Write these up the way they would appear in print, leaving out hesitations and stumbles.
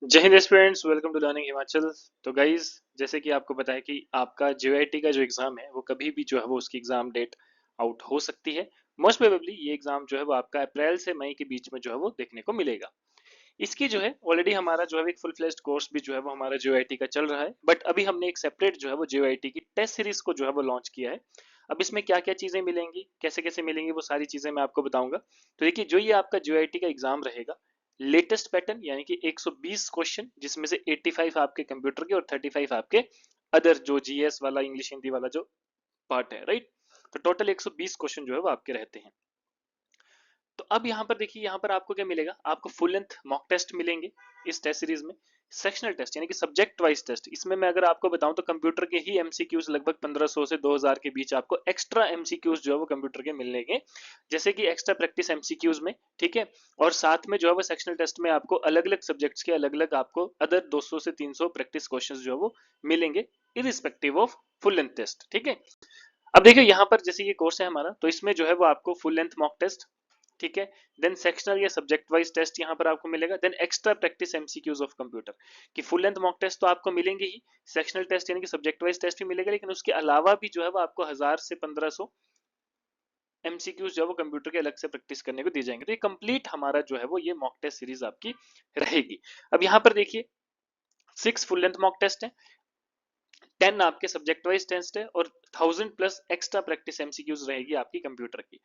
जय हिंद students, welcome to learning Himachal. तो गाइज, जैसे कि आपको पता है कि आपका जेआईटी का जो एग्जाम है वो कभी भी जो है वो उसकी एग्जाम डेट आउट हो सकती है। मोस्ट प्रोबेबली ये एग्जाम जो है वो आपका अप्रैल से मई के बीच में जो है वो देखने को मिलेगा। इसकी जो है ऑलरेडी हमारा जो है एक फुल फ्लेज्ड कोर्स भी जो है वो हमारा जेआईटी का चल रहा है, बट अभी हमने एक सेपरेट जो है वो जेआईटी की टेस्ट सीरीज को जो है वो लॉन्च किया है। अब इसमें क्या क्या चीजें मिलेंगी, कैसे कैसे मिलेंगी, वो सारी चीजें मैं आपको बताऊंगा। तो देखिए, जो ये आपका जेआईटी का एग्जाम रहेगा, लेटेस्ट पैटर्न यानी कि 120 क्वेश्चन, जिसमें से 85 आपके कंप्यूटर के और 35 आपके अदर जो जीएस वाला इंग्लिश हिंदी वाला जो पार्ट है, राइट। तो टोटल 120 क्वेश्चन जो है वो आपके रहते हैं। तो अब यहाँ पर देखिए, यहाँ पर आपको क्या मिलेगा, आपको फुल लेंथ मॉक टेस्ट मिलेंगे इस टेस्ट सीरीज में। सेक्शनल टेस्ट यानी कि सब्जेक्ट वाइज टेस्ट, इसमें मैं अगर आपको बताऊं तो कंप्यूटर के ही एमसीक्यूज लगभग 1500 से 2000 के बीच आपको एक्स्ट्रा एमसीक्यूज जो है वो कंप्यूटर के मिलेंगे, जैसे कि एक्स्ट्रा प्रैक्टिस एमसीक्यूज में, ठीक है। और साथ में जो है वो सेक्शनल टेस्ट में आपको अलग अलग सब्जेक्ट्स के अलग अलग आपको अदर 200 से 300 प्रैक्टिस क्वेश्चंस जो है वो मिलेंगे, irrespective of full length test, ठीक है। अब देखिए, यहाँ पर जैसे ये कोर्स है हमारा, तो इसमें जो है वो आपको फुल लेंथ मॉक टेस्ट, ठीक है, देन सेक्शनल या सब्जेक्ट वाइज टेस्ट यहाँ पर आपको मिलेगा, then extra practice MCQs of computer की फुल लेंथ मॉक टेस्ट तो आपको मिलेंगे ही, सेक्शनल टेस्ट यानी कि सब्जेक्ट वाइज टेस्ट भी मिलेगा, लेकिन उसके अलावा भी जो है वो आपको 1000 से 1500 एमसीक्यूज जो है वो कंप्यूटर के अलग से प्रैक्टिस करने को दिए जाएंगे। तो ये कंप्लीट हमारा जो है वो ये मॉक टेस्ट सीरीज आपकी रहेगी। अब यहाँ पर देखिए, 6 फुल लेंथ मॉक टेस्ट है, 10 आपके सब्जेक्ट वाइज टेस्ट है, और 1000 प्लस एक्स्ट्रा प्रैक्टिस एमसीक्यूज रहेगी आपकी कंप्यूटर की।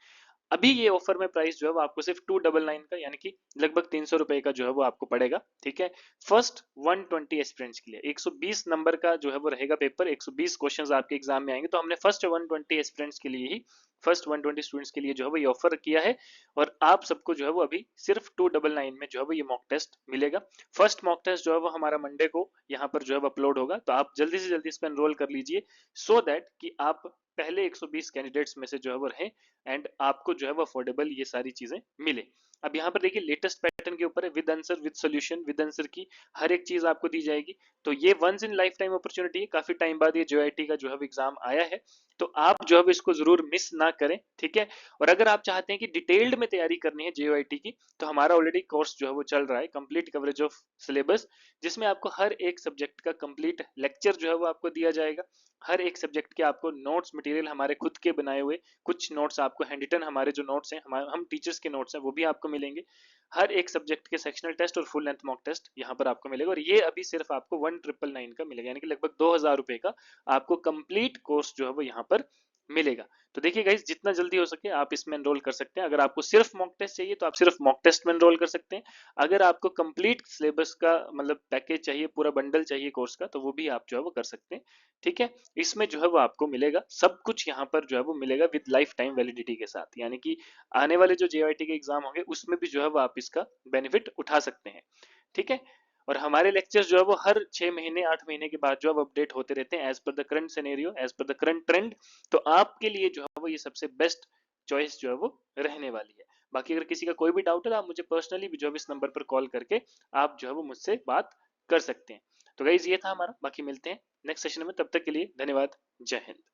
अभी ये ऑफर में प्राइस जो है वो आपको सिर्फ 299 का यानी कि लगभग 300 रुपए का जो है वो आपको पड़ेगा, ठीक है। फर्स्ट 120 एस्पिरेंट्स के लिए 120 नंबर का जो है वो रहेगा पेपर, 120 क्वेश्चंस आपके एग्जाम में आएंगे, तो हमने फर्स्ट 120 एस्पिरेंट्स के लिए ही, फर्स्ट 120 स्टूडेंट्स के लिए जो है वो ये ऑफर किया है। और आप सबको जो है वो अभी सिर्फ 299 में जो है वो ये मॉक टेस्ट मिलेगा। फर्स्ट मॉक टेस्ट जो है वो हमारा मंडे को यहाँ पर जो है अपलोड होगा, तो आप जल्दी से जल्दी इसको एनरोल कर लीजिए, सो दैट कि आप पहले 120 कैंडिडेट्स में से जो है वो रहें, एंड आपको जो है वो अफोर्डेबल ये सारी चीजें मिले। अब यहाँ पर देखिए, लेटेस्ट पैटर्न के ऊपर है, with answer with solution, with answer की हर एक चीज आपको दी जाएगी। तो ये once in lifetime opportunity है, काफी टाइम बाद ये जेआईटी का जो है एग्जाम आया है, तो आप जो है इसको जरूर मिस ना करें, ठीक है। और अगर आप चाहते हैं कि डिटेल्ड में तैयारी करनी है जेआईटी की, तो हमारा ऑलरेडी कोर्स जो है वो चल रहा है, कंप्लीट कवरेज ऑफ सिलेबस, जिसमें आपको हर एक सब्जेक्ट का कंप्लीट लेक्चर जो है वो आपको दिया जाएगा। हर एक सब्जेक्ट के आपको नोट्स मटेरियल हमारे खुद के बनाए हुए, कुछ नोट्स आपको हैंड रिटन हमारे जो नोट्स हैं, हम टीचर्स के नोट्स हैं, वो भी आपको मिलेंगे। हर एक सब्जेक्ट के सेक्शनल टेस्ट और फुल लेंथ मॉक टेस्ट यहाँ पर आपको मिलेगा, और ये अभी सिर्फ आपको 1999 का मिलेगा, यानी कि लगभग 2000 रुपए का आपको कंप्लीट कोर्स जो है वो यहाँ पर मिलेगा। तो देखिए गाइज, जितना जल्दी हो सके आप इसमें एनरोल कर सकते हैं। अगर आपको सिर्फ मॉक टेस्ट चाहिए तो आप सिर्फ मॉक टेस्ट में एनरोल कर सकते हैं। अगर आपको कंप्लीट सिलेबस का मतलब पैकेज चाहिए, पूरा बंडल चाहिए कोर्स का, तो वो भी आप जो है वो कर सकते हैं, ठीक है। इसमें जो है वो आपको मिलेगा सब कुछ, यहाँ पर जो है वो मिलेगा विद लाइफ टाइम वैलिडिटी के साथ, यानी कि आने वाले जो जेआईटी के एग्जाम होंगे उसमें भी जो है वो आप इसका बेनिफिट उठा सकते हैं, ठीक है। और हमारे लेक्चर्स जो है वो हर 6 महीने 8 महीने के बाद जो है अपडेट होते रहते हैं, as per the current scenario, as per the current trend. तो आपके लिए जो है वो ये सबसे बेस्ट चॉइस जो है वो रहने वाली है। बाकी अगर किसी का कोई भी डाउट है तो आप मुझे पर्सनली भी जो है इस नंबर पर कॉल करके आप जो है वो मुझसे बात कर सकते हैं। तो गाइज, ये था हमारा, बाकी मिलते हैं नेक्स्ट सेशन में, तब तक के लिए धन्यवाद। जय हिंद।